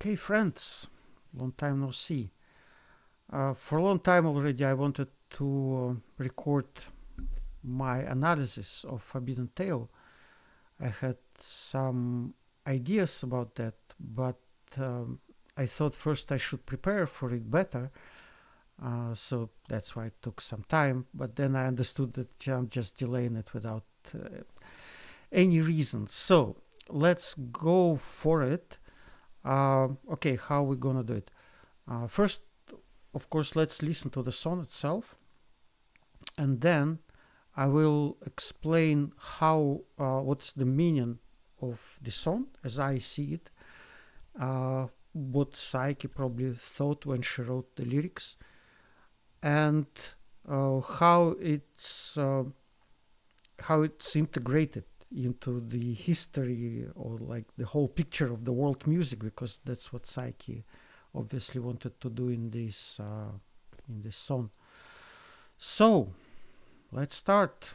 Okay, friends, long time no see. For a long time already I wanted to record my analysis of Forbidden Tale. I had some ideas about that, but I thought first I should prepare for it better. So that's why it took some time, but then I understood that I'm just delaying it without any reason. So let's go for it. Okay, how are we gonna do it? First, of course, let's listen to the song itself, and then I will explain how what's the meaning of the song as I see it, what Psyche probably thought when she wrote the lyrics, and how it's integrated into the history or like the whole picture of the world music, because that's what Psyche obviously wanted to do in this song. So let's start.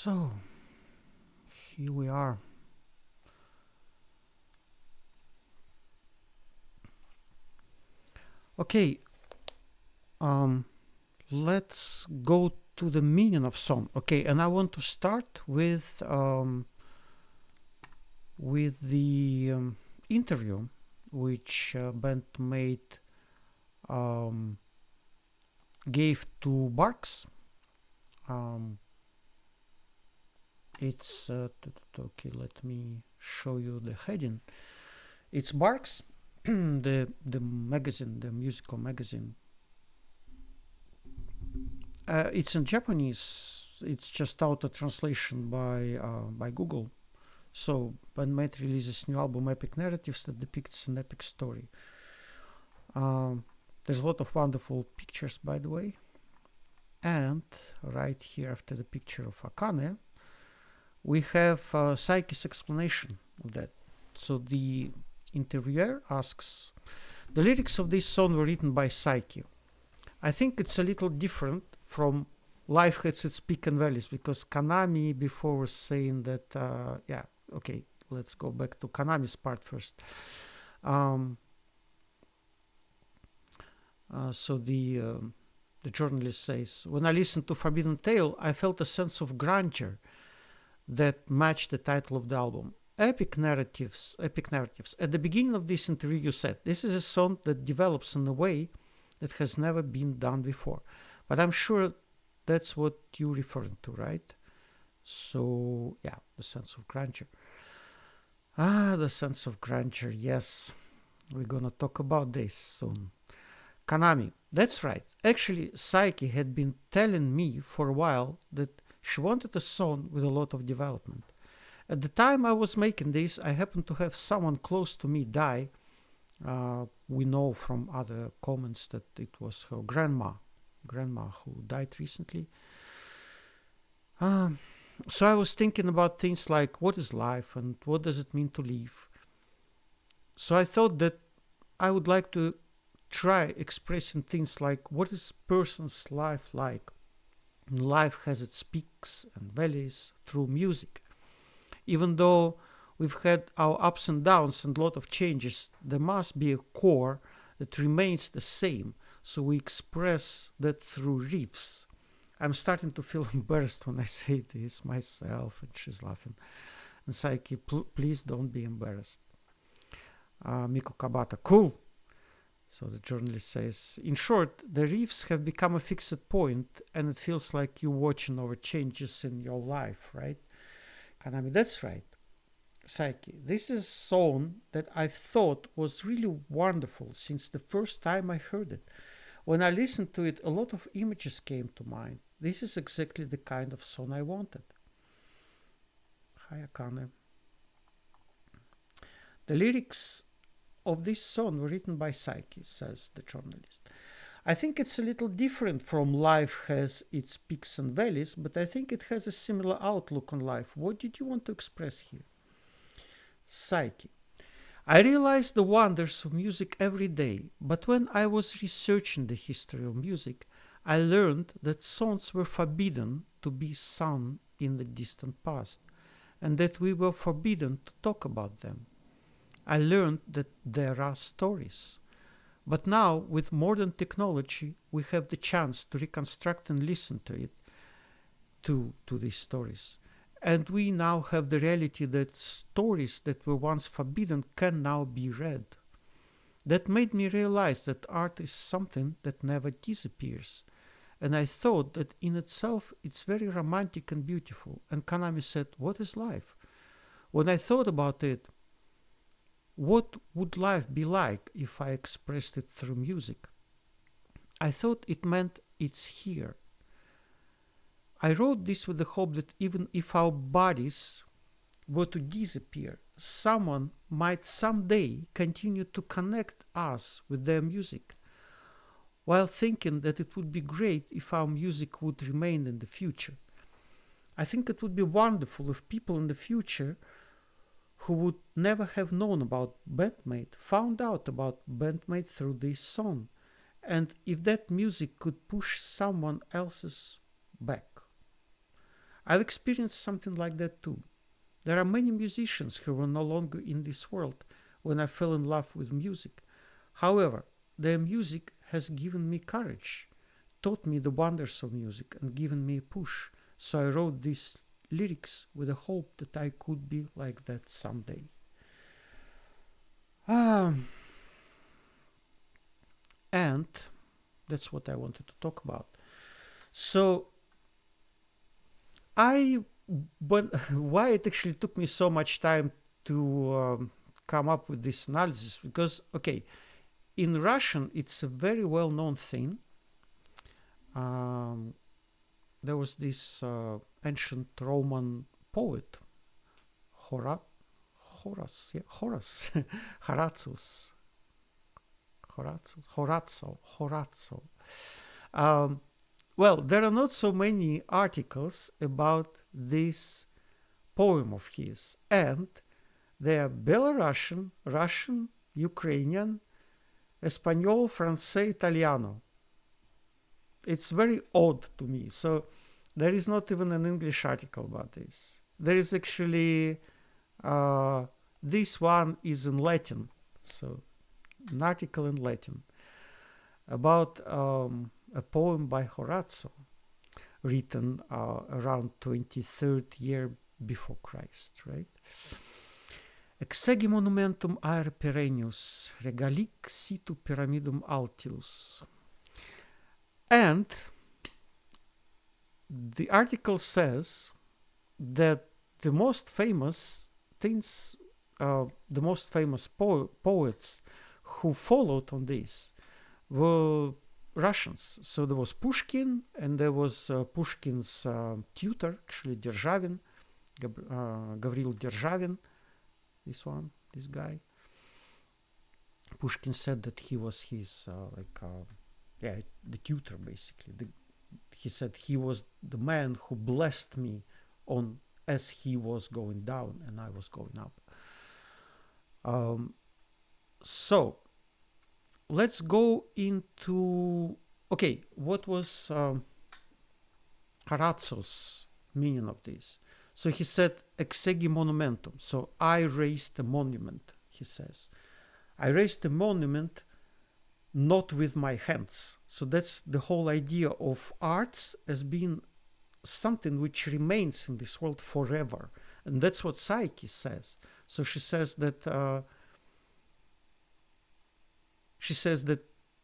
So, here we are. Okay, let's go to the meaning of song. Okay, and I want to start with the interview which BAND-MAID gave to Barks. It's okay. Let me show you the heading. It's Barks, the magazine, the musical magazine. It's in Japanese. It's just auto translation by Google. So BAND-MAID releases new album, Epic Narratives, that depicts an epic story. There's a lot of wonderful pictures, by the way. And right here after the picture of Akane, we have Psyche's explanation of that. So the interviewer asks, the lyrics of this song were written by Psyche. I think it's a little different from Life Has Its Peak and Valleys, because Kanami before was saying that, yeah, okay, let's go back to Kanami's part first. So the journalist says, when I listened to Forbidden Tale, I felt a sense of grandeur that matched the title of the album. Epic narratives. At the beginning of this interview you said, this is a song that develops in a way that has never been done before. But I'm sure that's what you're referring to, right? So, yeah, the sense of grandeur. The sense of grandeur, yes. We're gonna talk about this soon. Kanami, that's right. Actually, Psyche had been telling me for a while that she wanted a song with a lot of development. At the time I was making this, I happened to have someone close to me die. We know from other comments that it was her grandma who died recently. So I was thinking about things like, what is life and what does it mean to live? So I thought that I would like to try expressing things like, what is a person's life like? And life has its peaks and valleys through music. Even though we've had our ups and downs and a lot of changes, there must be a core that remains the same. So we express that through riffs. I'm starting to feel embarrassed when I say this myself, and she's laughing. And Psyche, please don't be embarrassed. Miko Kabata, cool. So the journalist says, in short, the riffs have become a fixed point, and it feels like you're watching over changes in your life, right? Kanami, that's right. Psyche, this is a song that I've thought was really wonderful since the first time I heard it. When I listened to it, a lot of images came to mind. This is exactly the kind of song I wanted. Hi, Akane. The lyrics of this song were written by Psyche, says the journalist. I think it's a little different from Life Has Its Peaks and Valleys, but I think it has a similar outlook on life. What did you want to express here? Psyche. I realize the wonders of music every day, but when I was researching the history of music, I learned that songs were forbidden to be sung in the distant past, and that we were forbidden to talk about them. I learned that there are stories. But now, with modern technology, we have the chance to reconstruct and listen to it, to these stories. And we now have the reality that stories that were once forbidden can now be read. That made me realize that art is something that never disappears. And I thought that in itself it's very romantic and beautiful. And Kanami said, what is life? When I thought about it, what would life be like if I expressed it through music? I thought it meant it's here. I wrote this with the hope that even if our bodies were to disappear, someone might someday continue to connect us with their music, while thinking that it would be great if our music would remain in the future. I think it would be wonderful if people in the future who would never have known about BAND-MAID found out about BAND-MAID through this song, and if that music could push someone else's back. I've experienced something like that too. There are many musicians who were no longer in this world when I fell in love with music. However, their music has given me courage, taught me the wonders of music, and given me a push. So I wrote these lyrics with the hope that I could be like that someday. And that's what I wanted to talk about. So why it actually took me so much time to come up with this analysis, because okay, in Russian it's a very well-known thing. There was this ancient Roman poet, Horace, Horatius. Well, there are not so many articles about this poem of his, and they are Belarusian, Russian, Ukrainian, Espanol, Francais, Italiano. It's very odd to me. So there is not even an English article about this. There is actually, this one is in Latin. So an article in Latin about a poem by Horace, written around 23rd year before Christ, right? Exegi Monumentum aere perennius, regalique situ pyramidum altius. And the article says that the most famous things, the most famous poets who followed on this were Russians. So there was Pushkin, and there was Pushkin's tutor, actually Derzhavin, Gavril Derzhavin, this guy. Pushkin said that he was his the tutor, basically. He said he was the man who blessed me on as he was going down and I was going up. So let's go into, okay, what was Horace's meaning of this? So he said, Exegi Monumentum. So I raised a monument, he says. I raised a monument not with my hands. So that's the whole idea of arts as being something which remains in this world forever. And that's what Psyche says. So she says that,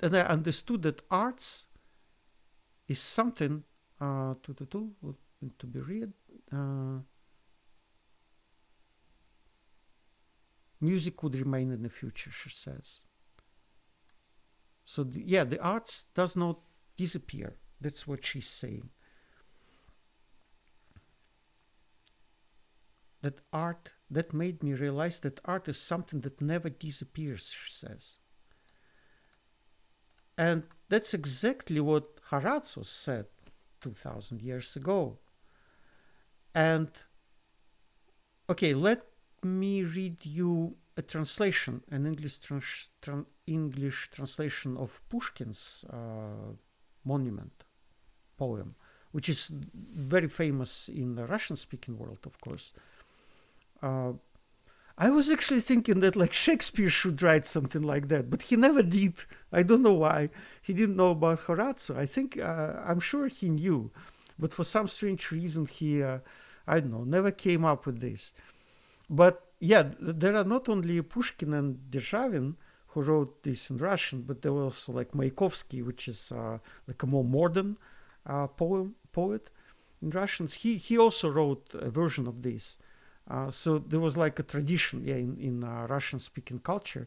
and I understood that arts is something to be read. Music would remain in the future, she says. So the arts does not disappear. That's what she's saying. That made me realize that art is something that never disappears, she says. And that's exactly what Horace said 2000 years ago. And okay, let me read you a translation, an English translation of Pushkin's Monument poem, which is very famous in the Russian-speaking world, of course. I was actually thinking that like Shakespeare should write something like that, but he never did. I don't know why. He didn't know about Horace. I think, I'm sure he knew, but for some strange reason he, I don't know, never came up with this. But yeah, there are not only Pushkin and Derzhavin who wrote this in Russian, but there was also like Mayakovsky, which is like a more modern poet in Russians. He also wrote a version of this. So there was like a tradition, in Russian-speaking culture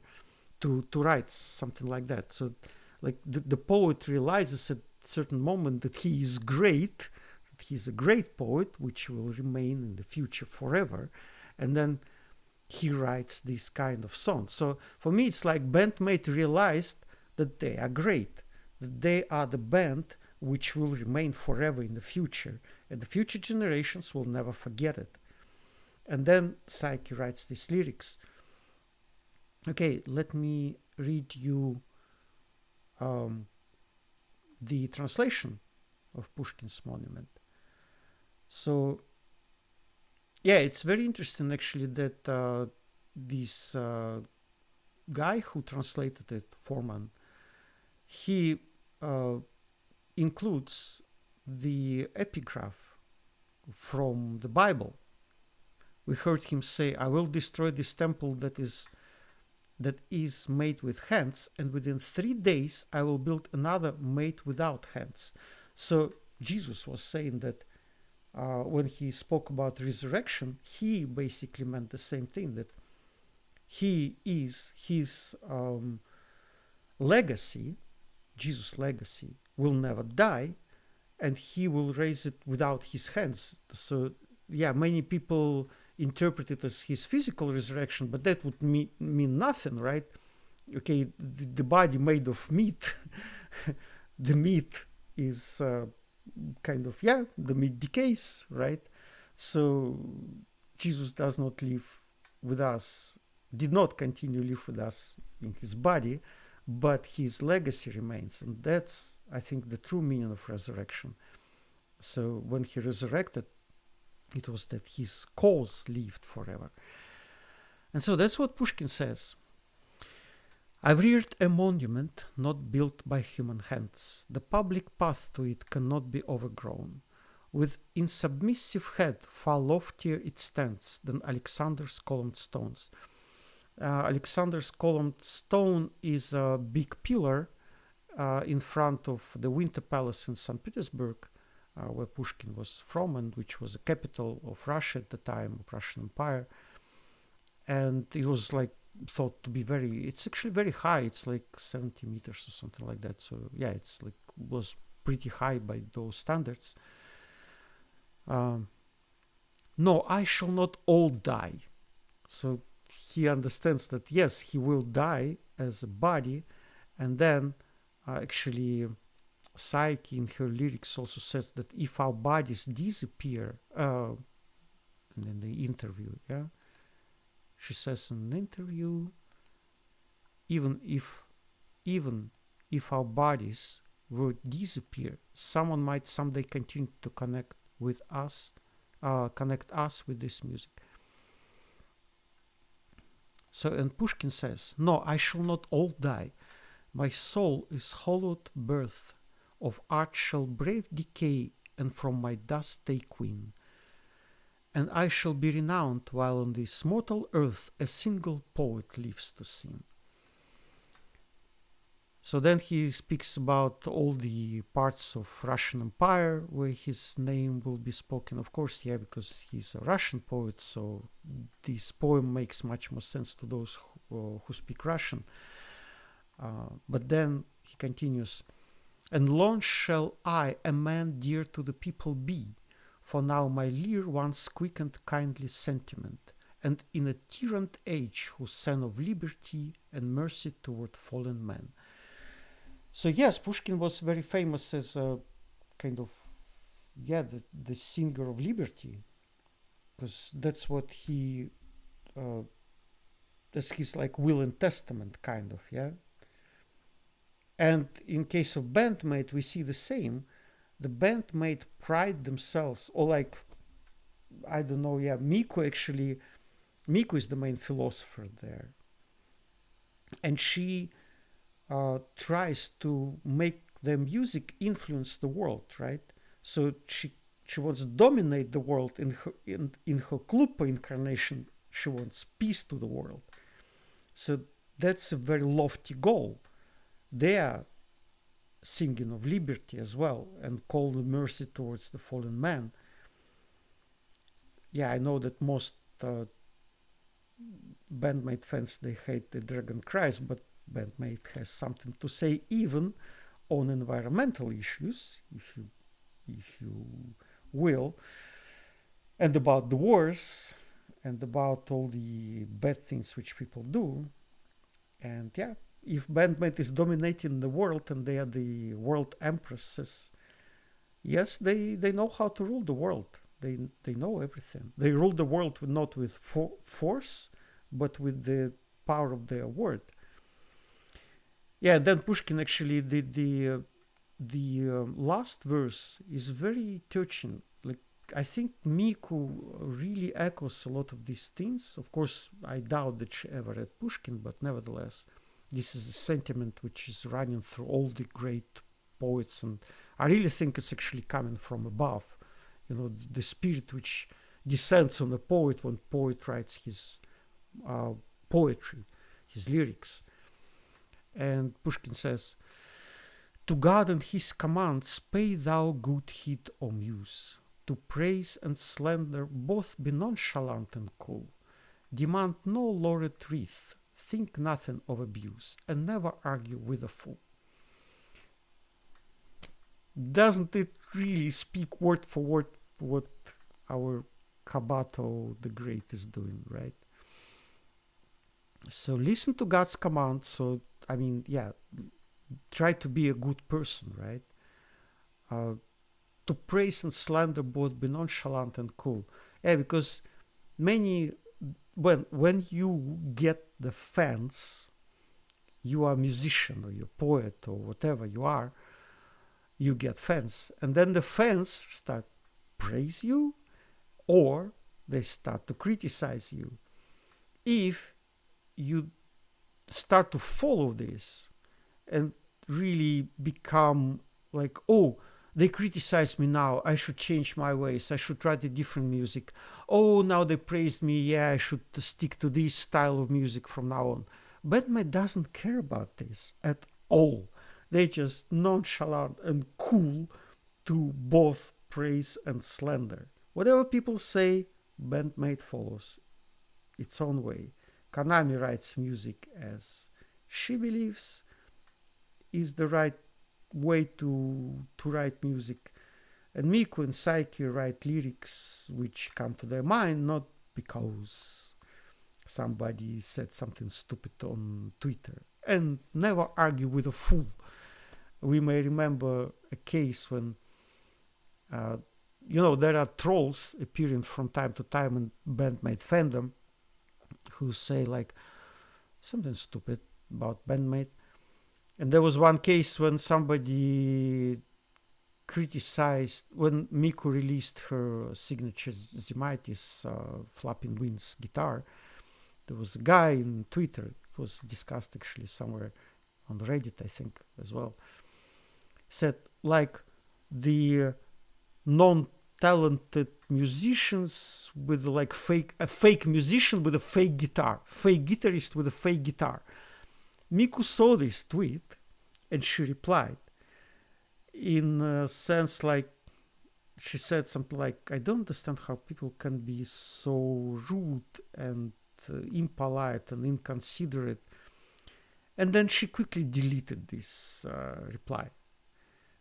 to write something like that. So like the poet realizes at a certain moment that he is great, that he's a great poet, which will remain in the future forever. And then he writes this kind of song. So for me, it's like BAND-MAID realized that they are great, that they are the band which will remain forever in the future, and the future generations will never forget it. And then Psyche writes these lyrics. Okay, let me read you the translation of Pushkin's Monument. So yeah, it's very interesting actually that this guy who translated it, Foreman, he includes the epigraph from the Bible. We heard him say, "I will destroy this temple that is made with hands, and within 3 days I will build another made without hands." So Jesus was saying that when he spoke about resurrection, he basically meant the same thing, that he is his legacy, Jesus' legacy, will never die, and he will raise it without his hands. So yeah, many people interpret it as his physical resurrection, but that would mean nothing, right? Okay, the body made of meat, the meat is kind of, yeah, the meat decays, right? So Jesus does not live with us, did not continue to live with us in his body, but his legacy remains. And that's, I think, the true meaning of resurrection. So when he resurrected, it was that his cause lived forever. And so that's what Pushkin says. "I've reared a monument not built by human hands. The public path to it cannot be overgrown. With insubmissive head far loftier it stands than Alexander's columned stones." Alexander's columned stone is a big pillar in front of the Winter Palace in St. Petersburg, where Pushkin was from, and which was the capital of Russia at the time, of Russian Empire. And it was like thought to be it's actually very high. It's like 70 meters or something like that. So yeah, it's like was pretty high by those standards. "No, I shall not all die." So he understands that yes, he will die as a body, and then actually Psyche in her lyrics also says that if our bodies disappear, and in the interview, yeah, she says in an interview, even if our bodies would disappear, someone might someday continue to connect us with this music. So, and Pushkin says, "No, I shall not all die. My soul is hollowed birth of art shall brave decay, and from my dust take wing. And I shall be renowned while on this mortal earth a single poet lives to sing." So then he speaks about all the parts of Russian Empire where his name will be spoken. Of course, yeah, because he's a Russian poet, so this poem makes much more sense to those who speak Russian. But then he continues, "And long shall I, a man dear to the people, be, for now my lyre once quickened kindly sentiment, and in a tyrant age who sang of liberty and mercy toward fallen men." So yes, Pushkin was very famous as a kind of, yeah, the singer of liberty, because that's what that's his like will and testament kind of, yeah. And in case of BAND-MAID, we see the same. The BAND-MAID pride themselves, or like, I don't know, yeah, Miku is the main philosopher there. And she tries to make the music influence the world, right? So she wants to dominate the world in her Klupa incarnation. She wants peace to the world. So that's a very lofty goal. They are singing of liberty as well and call the mercy towards the fallen man. Yeah, I know that most BAND-MAID fans, they hate the Dragon Cries, but BAND-MAID has something to say even on environmental issues, if you will, and about the wars and about all the bad things which people do. And yeah, if BAND-MAID is dominating the world and they are the world empresses, yes, they know how to rule the world. They know everything. They rule the world not with force, but with the power of their word. Yeah, then Pushkin actually did the last verse is very touching. Like I think Miku really echoes a lot of these things. Of course, I doubt that she ever read Pushkin, but nevertheless, this is a sentiment which is running through all the great poets, and I really think it's actually coming from above. You know, the spirit which descends on the poet when poet writes his poetry, his lyrics. And Pushkin says, "To God and his commands pay thou good heed, O muse. To praise and slander both be nonchalant and cool. Demand no laurel wreath, think nothing of abuse, and never argue with a fool." Doesn't it really speak word for word what our Kabato the Great is doing, right? So listen to God's command. So, I mean, yeah, try to be a good person, right? To praise and slander both be nonchalant and cool. Yeah, because many, when you get the fans, you are a musician or you're a poet or whatever you are, you get fans. And then the fans start praise you or they start to criticize you. If you start to follow this and really become like, oh, they criticize me now, I should change my ways, I should write a different music. Oh, now they praised me, yeah, I should stick to this style of music from now on. BAND-MAID doesn't care about this at all. They just nonchalant and cool to both praise and slander. Whatever people say, BAND-MAID follows its own way. Kanami writes music as she believes is the right way to write music. And Miku and Psyche write lyrics which come to their mind, not because somebody said something stupid on Twitter. And never argue with a fool. We may remember a case when, there are trolls appearing from time to time in BAND-MAID fandom who say like something stupid about BAND-MAID. And there was one case when somebody criticized, when Miku released her signature Zemaitis Flapping Wings guitar, there was a guy in Twitter, it was discussed actually somewhere on Reddit, I think, as well, said like the non-talented musicians with like a fake musician with a fake guitar, fake guitarist with a fake guitar. Miku saw this tweet and she replied in a sense like, she said something like, I don't understand how people can be so rude and impolite and inconsiderate. And then she quickly deleted this reply.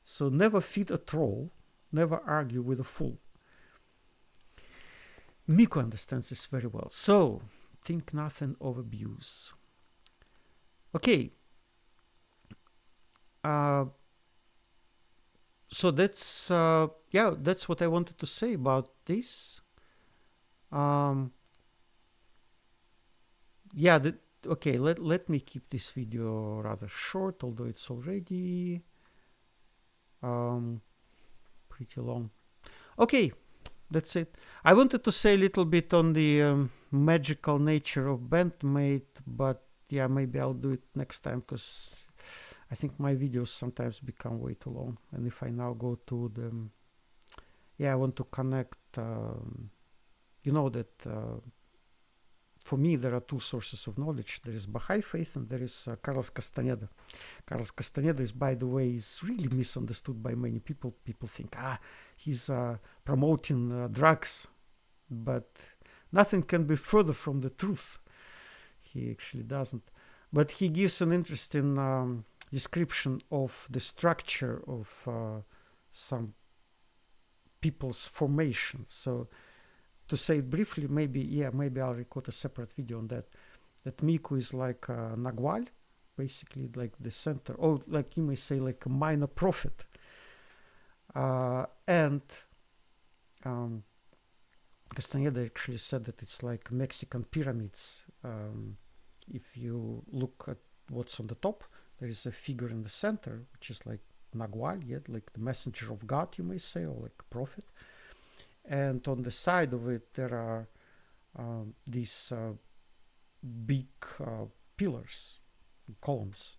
So never feed a troll, never argue with a fool. Miku understands this very well. So think nothing of abuse. Okay. So that's that's what I wanted to say about this. Okay, let me keep this video rather short, although it's already pretty long. Okay, that's it. I wanted to say a little bit on the magical nature of BAND-MAID, but yeah, maybe I'll do it next time, because I think my videos sometimes become way too long. And if I now go to the, I want to connect, for me there are two sources of knowledge. There is Baha'i faith and there is Carlos Castaneda. Carlos Castaneda is, by the way, is really misunderstood by many people. People think, he's promoting drugs, but nothing can be further from the truth. He actually doesn't. But he gives an interesting description of the structure of some people's formation. So to say it briefly, maybe I'll record a separate video on that. That Miku is like a Nagual, basically like the center, or like you may say like a minor prophet. And Castaneda actually said that it's like Mexican pyramids. If you look at what's on the top, there is a figure in the center, which is like Nagual, like the messenger of God, you may say, or like a prophet. and on the side of it there are these big pillars, columns,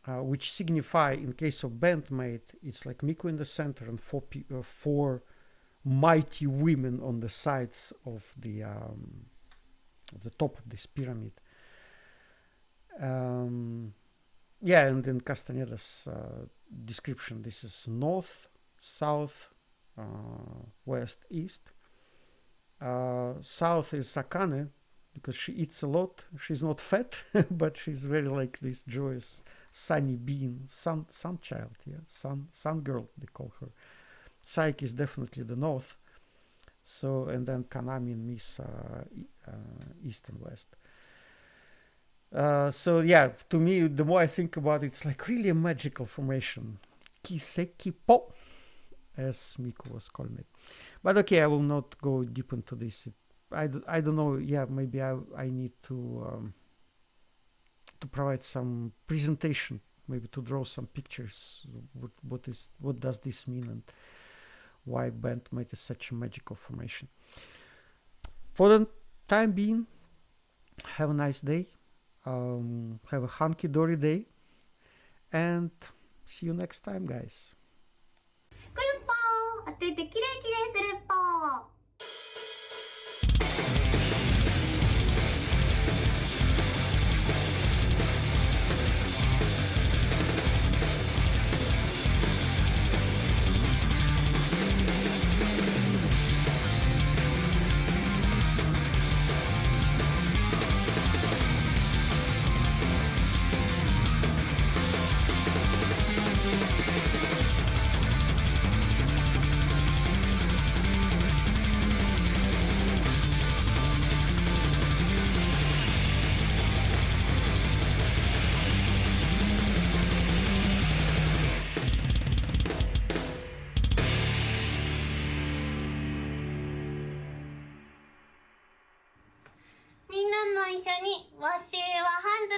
which signify, in case of BAND-MAID, it's like Miku in the center and four mighty women on the sides of the top of this pyramid. Yeah, and in Castaneda's description, this is north, south, west, east. South is Sakane, because she eats a lot. She's not fat, but she's very like this joyous, sunny being, sun child, yeah, sun girl, they call her. Psyche is definitely the north. So, and then Kanami means east and west. So yeah, to me, the more I think about it, it's like really a magical formation. Kiseki po, as Miku was calling it. But okay, I will not go deep into this. I don't know. Yeah, maybe I need to provide some presentation, maybe to draw some pictures. What does this mean, and why BAND-MAID is such a magical formation? For the time being, have a nice day. Have a hunky-dory day, and see you next time, guys. くるっぽー当ててキレイキレイするっぽーみんなも一緒にウォッシュはハンズ